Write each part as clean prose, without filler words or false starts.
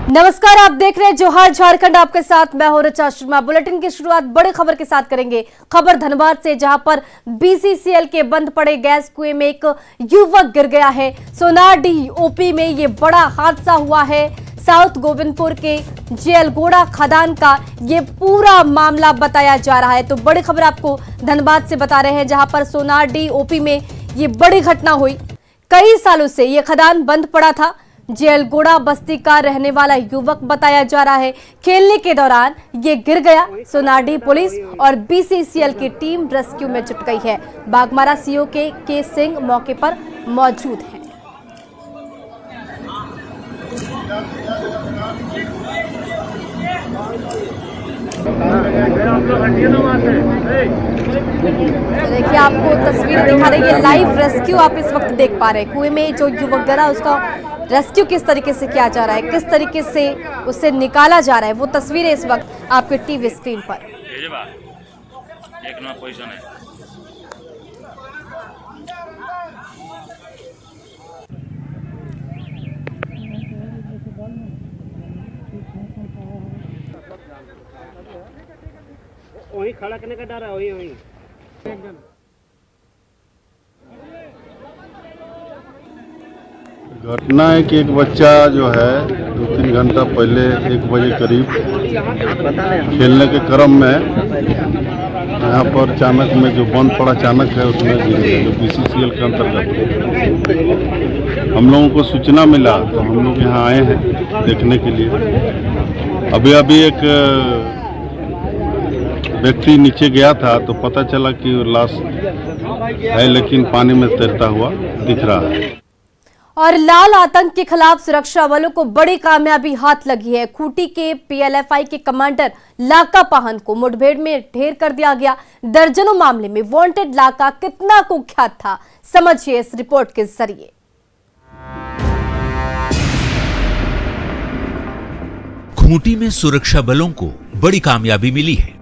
नमस्कार, आप देख रहे हैं जोहार झारखंड। आपके साथ मैं हूं ऋचा शर्मा। बुलेटिन की शुरुआत बड़ी खबर के साथ करेंगे। खबर धनबाद से, जहां पर बीसीसीएल के बंद पड़े गैस कुएं में एक युवक गिर गया है। सोनाडीह ओपी में ये बड़ा हादसा हुआ है। साउथ गोविंदपुर के जेलगोड़ा खदान का ये पूरा मामला बताया जा रहा है। तो बड़ी खबर आपको धनबाद से बता रहे हैं, जहां पर सोनाडीह ओपी में ये बड़ी घटना हुई। कई सालों से ये खदान बंद पड़ा था। जेलगोड़ा बस्ती का रहने वाला युवक बताया जा रहा है, खेलने के दौरान ये गिर गया। सोनाडीह पुलिस और बीसीसीएल की टीम रेस्क्यू में जुट गई है। बागमारा सीओ के सिंह मौके पर मौजूद हैं। देखिए, आपको तस्वीरें दिखा रही है, लाइव रेस्क्यू आप इस वक्त देख पा रहे हैं। कुएं में जो युवक गिरा उसका रेस्क्यू किस तरीके से किया जा रहा है, किस तरीके से उसे निकाला जा रहा है, वो तस्वीरें इस वक्त आपके टीवी स्क्रीन पर। वही खड़ा करने का डर है, वही घटना है कि एक बच्चा जो है 2-3 घंटा पहले 1 बजे करीब खेलने के क्रम में यहाँ पर अचानक में जो बंद पड़ा अचानक है उसमें गिर गया, जो बीसीसीएल के अंतर्गत। हम लोगों को सूचना मिला तो हम लोग यहाँ आए हैं देखने के लिए। अभी एक व्यक्ति नीचे गया था तो पता चला कि लाश है, लेकिन पानी में तैरता हुआ दिख रहा है। और लाल आतंक के खिलाफ सुरक्षा बलों को बड़ी कामयाबी हाथ लगी है। खूंटी के पीएलएफआई के कमांडर लाका पाहन को मुठभेड़ में ढेर कर दिया गया। दर्जनों मामले में वांटेड लाका कितना कुख्यात था, समझिए इस रिपोर्ट के जरिए। खूंटी में सुरक्षा बलों को बड़ी कामयाबी मिली है।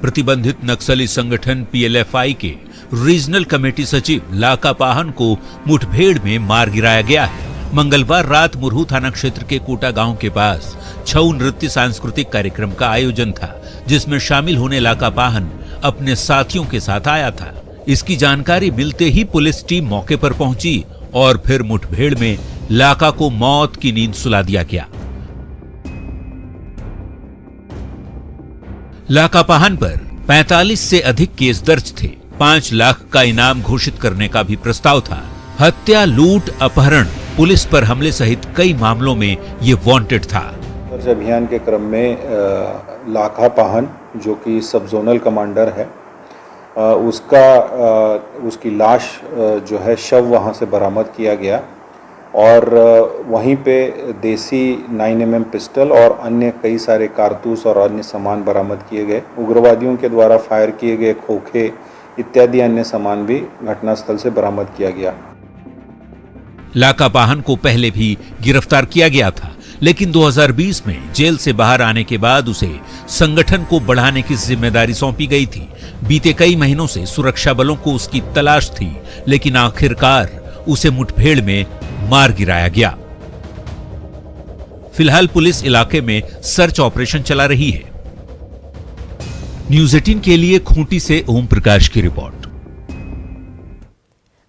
प्रतिबंधित नक्सली संगठन पीएलएफआई के रीजनल कमेटी सचिव लाका पाहन को मुठभेड़ में मार गिराया गया है। मंगलवार रात मुरहू थाना क्षेत्र के कोटा गांव के पास छऊ नृत्य सांस्कृतिक कार्यक्रम का आयोजन था, जिसमें शामिल होने लाका पाहन अपने साथियों के साथ आया था। इसकी जानकारी मिलते ही पुलिस टीम मौके पर पहुंची और फिर मुठभेड़ में लाका को मौत की नींद सुला दिया गया। लाका पाहन पर 45 से अधिक केस दर्ज थे। 5 लाख का इनाम घोषित करने का भी प्रस्ताव था। हत्या, लूट, अपहरण, पुलिस पर हमले सहित कई मामलों में ये वांटेड था। सर्च अभियान के क्रम में लाका पाहन, जो कि सब जोनल कमांडर है, उसकी लाश जो है शव वहां से बरामद किया गया और वहीं पे देसी 9mm पिस्टल और अन्य कई सारे कारतूस और अन्य सामान बरामद किए गए। उग्रवादियों के द्वारा फायर किए गए खोखे इत्यादि अन्य सामान भी घटनास्थल से बरामद किया गया। लाका पाहन को पहले भी गिरफ्तार किया गया था, लेकिन 2020 में जेल से बाहर आने के बाद उसे संगठन को बढ़ाने की जिम्मेदारी सौंपी गई थी। बीते कई महीनों से सुरक्षा बलों को उसकी तलाश थी, लेकिन आखिरकार उसे मुठभेड़ में मार गिराया गया। फिलहाल पुलिस इलाके में सर्च ऑपरेशन चला रही है। न्यूज़ 18 के लिए खूंटी से ओम प्रकाश की रिपोर्ट।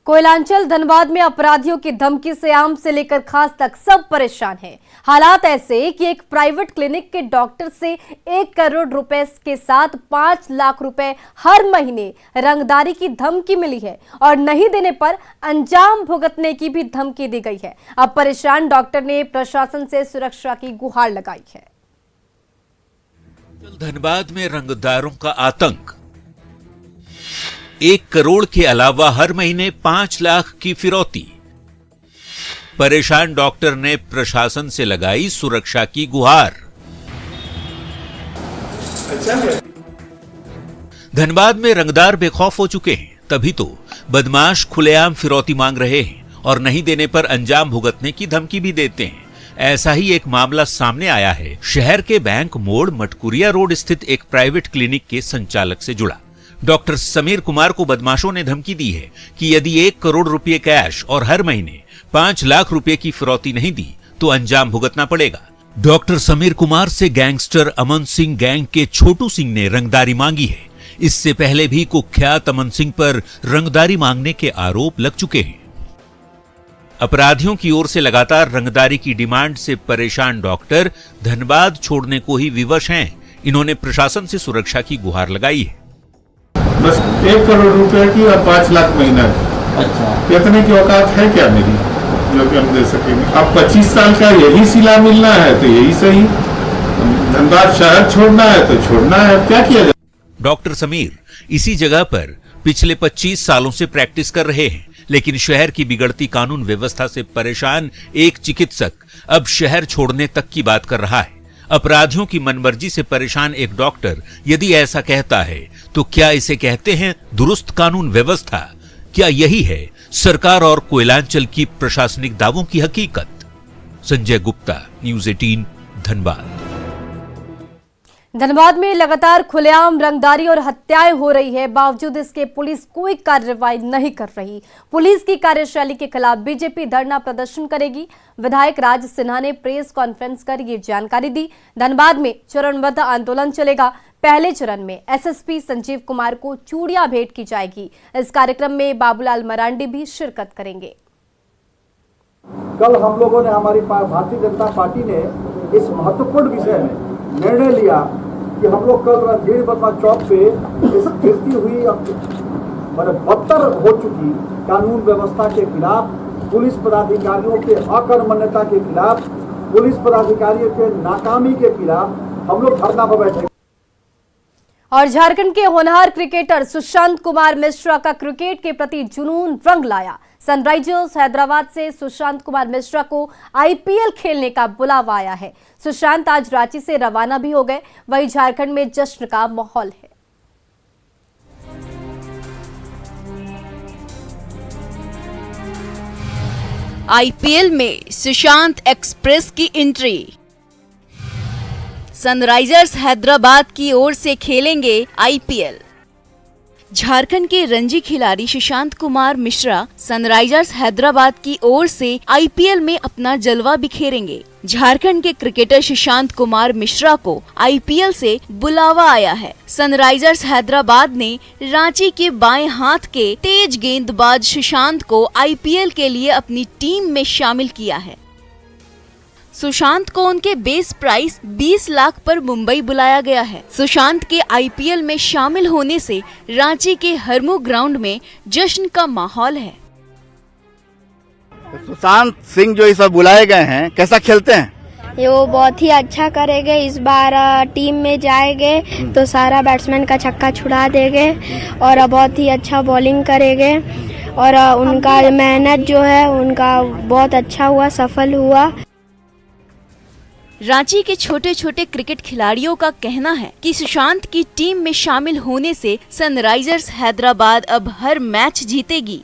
कोयलांचल धनबाद में अपराधियों की धमकी से आम से लेकर खास तक सब परेशान हैं। हालात ऐसे कि एक प्राइवेट क्लिनिक के डॉक्टर से 1 करोड़ रुपए के साथ 5 लाख रुपए हर महीने रंगदारी की धमकी मिली है और नहीं देने पर अंजाम भुगतने की भी धमकी दी गई है। अब परेशान डॉक्टर ने प्रशासन से सुरक्षा की गुहार लगाई है। धनबाद में रंगदारों का आतंक। 1 करोड़ के अलावा हर महीने 5 लाख की फिरौती। परेशान डॉक्टर ने प्रशासन से लगाई सुरक्षा की गुहार। धनबाद में रंगदार बेखौफ हो चुके हैं, तभी तो बदमाश खुलेआम फिरौती मांग रहे हैं और नहीं देने पर अंजाम भुगतने की धमकी भी देते हैं। ऐसा ही एक मामला सामने आया है शहर के बैंक मोड़ मटकुरिया रोड स्थित एक प्राइवेट क्लिनिक के संचालक से जुड़ा। डॉक्टर समीर कुमार को बदमाशों ने धमकी दी है कि यदि 1 करोड़ रुपए कैश और हर महीने 5 लाख रुपए की फिरौती नहीं दी तो अंजाम भुगतना पड़ेगा। डॉक्टर समीर कुमार से गैंगस्टर अमन सिंह गैंग के छोटू सिंह ने रंगदारी मांगी है। इससे पहले भी कुख्यात अमन सिंह पर रंगदारी मांगने के आरोप लग चुके हैं। अपराधियों की ओर से लगातार रंगदारी की डिमांड से परेशान डॉक्टर धनबाद छोड़ने को ही विवश हैं। इन्होंने प्रशासन से सुरक्षा की गुहार लगाई है। बस 1 करोड़ रुपए की और 5 लाख महीना। अच्छा, इतने की औकात है क्या मेरी जो कि हम दे सकेंगे? अब 25 साल का यही सिला मिलना है तो यही सही, धनबाद शहर छोड़ना है तो छोड़ना है, अब क्या किया जाए। डॉक्टर समीर इसी जगह पर पिछले 25 सालों से प्रैक्टिस कर रहे हैं, लेकिन शहर की बिगड़ती कानून व्यवस्था से परेशान एक चिकित्सक अब शहर छोड़ने तक की बात कर रहा है। अपराधियों की मनमर्जी से परेशान एक डॉक्टर यदि ऐसा कहता है तो क्या इसे कहते हैं दुरुस्त कानून व्यवस्था? क्या यही है सरकार और कोयलांचल की प्रशासनिक दावों की हकीकत? संजय गुप्ता, न्यूज़ 18, धनबाद। धनबाद में लगातार खुलेआम रंगदारी और हत्याएं हो रही है, बावजूद इसके पुलिस कोई कार्रवाई नहीं कर रही। पुलिस की कार्यशैली के खिलाफ बीजेपी धरना प्रदर्शन करेगी। विधायक राज सिन्हा ने प्रेस कॉन्फ्रेंस कर ये जानकारी दी। धनबाद में चरणबद्ध आंदोलन चलेगा। पहले चरण में एसएसपी संजीव कुमार को चूड़ियां भेंट की जाएगी। इस कार्यक्रम में बाबूलाल मरांडी भी शिरकत करेंगे। कल हम लोगों ने, हमारी भारतीय जनता पार्टी ने इस महत्वपूर्ण विषय में निर्णय लिया कि हम लोग कल रणधीर वर्मा चौक पे इस गिरती हुई बदतर हो चुकी कानून व्यवस्था के खिलाफ, पुलिस पदाधिकारियों के अकर्मण्यता के खिलाफ, पुलिस पदाधिकारियों के नाकामी के खिलाफ हम लोग धरना पर बैठे। और झारखंड के होनहार क्रिकेटर सुशांत कुमार मिश्रा का क्रिकेट के प्रति जुनून रंग लाया। सनराइजर्स हैदराबाद से सुशांत कुमार मिश्रा को आईपीएल खेलने का बुलावा आया है। सुशांत आज रांची से रवाना भी हो गए। वहीं झारखंड में जश्न का माहौल है। आईपीएल में सुशांत एक्सप्रेस की एंट्री। सनराइजर्स हैदराबाद की ओर से खेलेंगे आईपीएल। झारखंड के रणजी खिलाड़ी सुशांत कुमार मिश्रा सनराइजर्स हैदराबाद की ओर से आईपीएल में अपना जलवा बिखेरेंगे। झारखंड के क्रिकेटर सुशांत कुमार मिश्रा को आईपीएल से बुलावा आया है। सनराइजर्स हैदराबाद ने रांची के बाएं हाथ के तेज गेंदबाज सुशांत को आईपीएल के लिए अपनी टीम में शामिल किया है। सुशांत को उनके बेस प्राइस 20 लाख पर मुंबई बुलाया गया है। सुशांत के आईपीएल में शामिल होने से रांची के हरमू ग्राउंड में जश्न का माहौल है। सुशांत सिंह जो इस बार बुलाए गए हैं, कैसा खेलते हैं? ये वो बहुत ही अच्छा करेंगे। इस बार टीम में जाएंगे तो सारा बैट्समैन का छक्का छुड़ा देंगे और बहुत ही अच्छा बॉलिंग करेंगे और उनका मेहनत जो है उनका बहुत अच्छा हुआ, सफल हुआ। रांची के छोटे छोटे क्रिकेट खिलाड़ियों का कहना है कि सुशांत की टीम में शामिल होने से सनराइजर्स हैदराबाद अब हर मैच जीतेगी।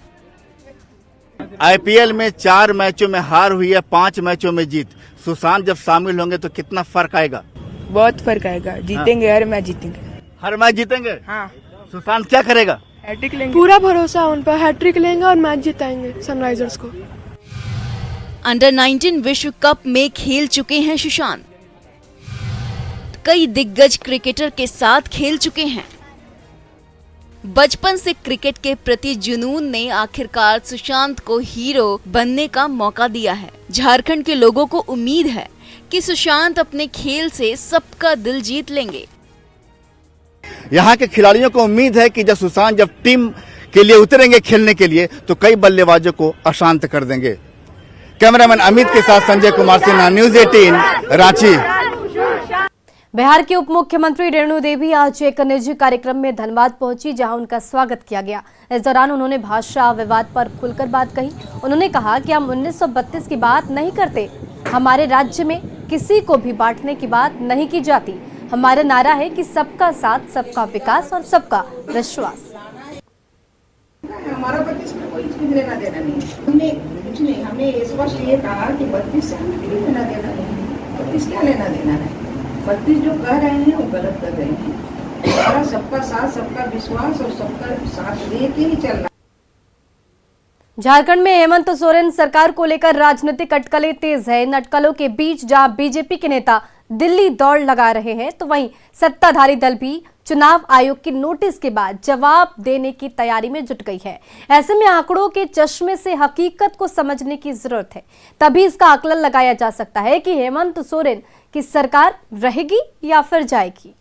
आईपीएल में 4 मैचों में हार हुई है, 5 मैचों में जीत। सुशांत जब शामिल होंगे तो कितना फर्क आएगा? बहुत फर्क आएगा। जीतेंगे, हर मैच जीतेंगे। हर मैच जीतेंगे? हाँ। सुशांत क्या करेगा? हैट्रिक लेंगे। पूरा भरोसा उन पर, हैट्रिक लेंगे और मैच जिताएंगे सनराइजर्स को। अंडर 19 विश्व कप में खेल चुके हैं सुशांत। कई दिग्गज क्रिकेटर के साथ खेल चुके हैं। बचपन से क्रिकेट के प्रति जुनून ने आखिरकार सुशांत को हीरो बनने का मौका दिया है। झारखंड के लोगों को उम्मीद है कि सुशांत अपने खेल से सबका दिल जीत लेंगे। यहाँ के खिलाड़ियों को उम्मीद है कि जब टीम के लिए उतरेंगे खेलने के लिए तो कई बल्लेबाजों को अशांत कर देंगे। कैमरामैन अमित के साथ संजय कुमार सिन्हा, न्यूज़ 18, रांची। बिहार की उप मुख्यमंत्री रेणु देवी आज एक निजी कार्यक्रम में धनबाद पहुंची, जहां उनका स्वागत किया गया। इस दौरान उन्होंने भाषा विवाद पर खुलकर बात कही। उन्होंने कहा कि हम 1932 की बात नहीं करते। हमारे राज्य में किसी को भी बांटने की बात नहीं की जाती। हमारा नारा है कि सबका साथ, सबका विकास और सबका विश्वास। हमारा 32 में कोई कुछ लेना देना नहीं। हमने कुछ नहीं, हमने इस वर्ष ये कहा कि 32 से हमें कोई लेना देना नहीं। 32 क्या लेना देना है? 32 जो कह रहे हैं वो गलत कर रहे हैं। हमारा सबका साथ, सबका विश्वास और सबका साथ लेके ही चलना। झारखंड में हेमंत सोरेन सरकार को लेकर राजनीतिक अटकलें तेज है। इन अटकलों के बीच जहां बीजेपी के नेता दिल्ली दौड़ लगा रहे हैं, तो वहीं सत्ताधारी दल भी चुनाव आयोग की नोटिस के बाद जवाब देने की तैयारी में जुट गई है। ऐसे में आंकड़ों के चश्मे से हकीकत को समझने की जरूरत है, तभी इसका आकलन लगाया जा सकता है कि हेमंत सोरेन की सरकार रहेगी या फिर जाएगी।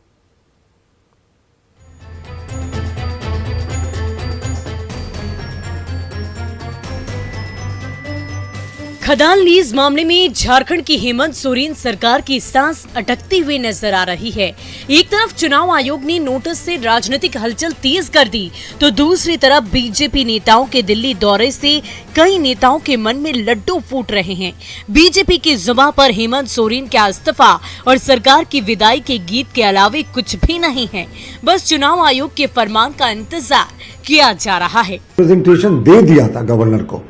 खदान लीज मामले में झारखंड की हेमंत सोरेन सरकार की सांस अटकती हुई नजर आ रही है। एक तरफ चुनाव आयोग ने नोटिस से राजनीतिक हलचल तेज कर दी, तो दूसरी तरफ बीजेपी नेताओं के दिल्ली दौरे से कई नेताओं के मन में लड्डू फूट रहे हैं। बीजेपी की जुबान पर हेमंत सोरेन का इस्तीफा और सरकार की विदाई के गीत के अलावे कुछ भी नहीं है, बस चुनाव आयोग के फरमान का इंतजार किया जा रहा है। प्रेजेंटेशन दे दिया था गवर्नर को,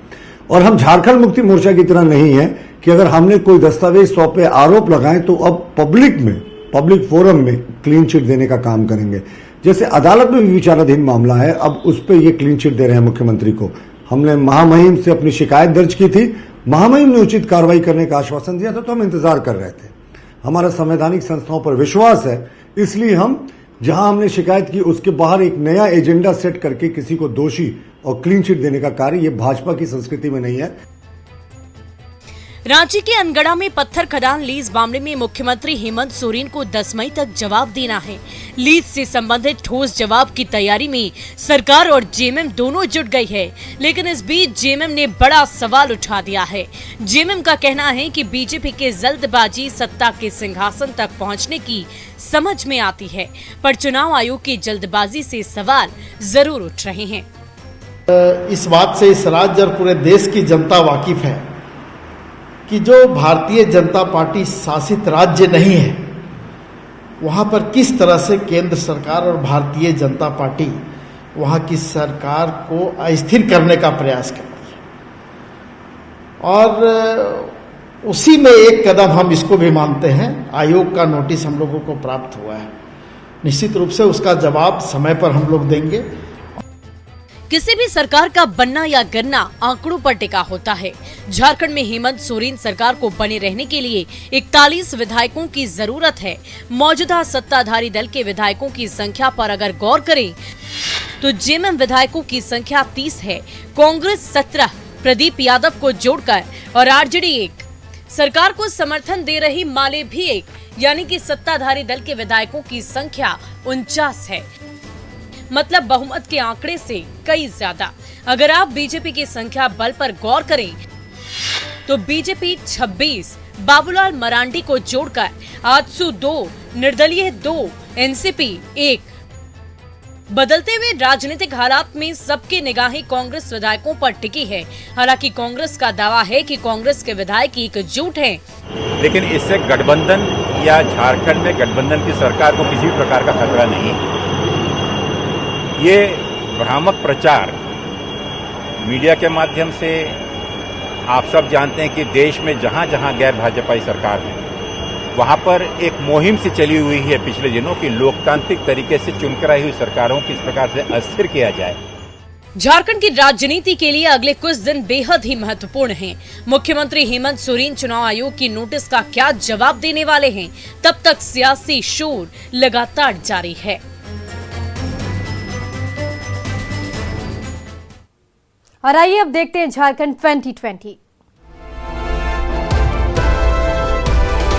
और हम झारखंड मुक्ति मोर्चा की तरह नहीं है कि अगर हमने कोई दस्तावेज सौंपे आरोप लगाए तो अब पब्लिक फोरम में क्लीन चिट देने का काम करेंगे। जैसे अदालत में भी विचाराधीन मामला है, अब उस पर ये क्लीन चिट दे रहे हैं मुख्यमंत्री को। हमने महामहिम से अपनी शिकायत दर्ज की थी, महामहिम ने उचित कार्रवाई करने का आश्वासन दिया था, तो हम इंतजार कर रहे थे। हमारा संवैधानिक संस्थाओं पर विश्वास है, इसलिए हम जहां हमने शिकायत की उसके बाहर एक नया एजेंडा सेट करके किसी को दोषी और क्लीन चिट देने का कार्य, ये भाजपा की संस्कृति में नहीं है। रांची के अनगढ़ा में पत्थर खदान लीज मामले में मुख्यमंत्री हेमंत सोरेन को 10 मई तक जवाब देना है। लीज से संबंधित ठोस जवाब की तैयारी में सरकार और जेएमएम दोनों जुट गई है, लेकिन इस बीच जेएमएम ने बड़ा सवाल उठा दिया है। जेएमएम का कहना है कि बीजेपी के जल्दबाजी सत्ता के सिंहासन तक पहुंचने की समझ में आती है, पर चुनाव आयोग की जल्दबाजी से सवाल जरूर उठ रहे हैं। इस बात से इस राज्य और पूरे देश की जनता वाकिफ है कि जो भारतीय जनता पार्टी शासित राज्य नहीं है, वहां पर किस तरह से केंद्र सरकार और भारतीय जनता पार्टी वहां की सरकार को अस्थिर करने का प्रयास कर रही है। और उसी में एक कदम हम इसको भी मानते हैं, आयोग का नोटिस हम लोगों को प्राप्त हुआ है, निश्चित रूप से उसका जवाब समय पर हम लोग देंगे। किसी भी सरकार का बनना या गिरना आंकड़ों पर टिका होता है। झारखंड में हेमंत सोरेन सरकार को बने रहने के लिए 41 विधायकों की जरूरत है। मौजूदा सत्ताधारी दल के विधायकों की संख्या पर अगर गौर करें तो जेएमएम विधायकों की संख्या 30 है, कांग्रेस 17, प्रदीप यादव को जोड़कर और आरजेडी 1, सरकार को समर्थन दे रही माले भी 1, यानी कि सत्ताधारी दल के विधायकों की संख्या 49 है। मतलब बहुमत के आंकड़े से कई ज्यादा। अगर आप बीजेपी की संख्या बल पर गौर करें तो बीजेपी 26, बाबूलाल मरांडी को जोड़कर आजसू 2, निर्दलीय 2, एनसीपी 1। बदलते हुए राजनीतिक हालात में सबकी निगाहें कांग्रेस विधायकों पर टिकी है। हालांकि कांग्रेस का दावा है कि कांग्रेस के विधायक एकजुट हैं, लेकिन इससे गठबंधन या झारखंड में गठबंधन की सरकार को किसी प्रकार का खतरा नहीं। ये भ्रामक प्रचार मीडिया के माध्यम से आप सब जानते हैं कि देश में जहां जहां गैर भाजपाई सरकार है, वहां पर एक मुहिम से चली हुई है पिछले दिनों की लोकतांत्रिक तरीके से चुनकर आई हुई सरकारों को इस प्रकार से अस्थिर किया जाए। झारखंड की राजनीति के लिए अगले कुछ दिन बेहद ही महत्वपूर्ण हैं। मुख्यमंत्री हेमंत सोरेन चुनाव आयोग की नोटिस का क्या जवाब देने वाले हैं, तब तक सियासी शोर लगातार जारी है। और आइए अब देखते हैं झारखंड 2020।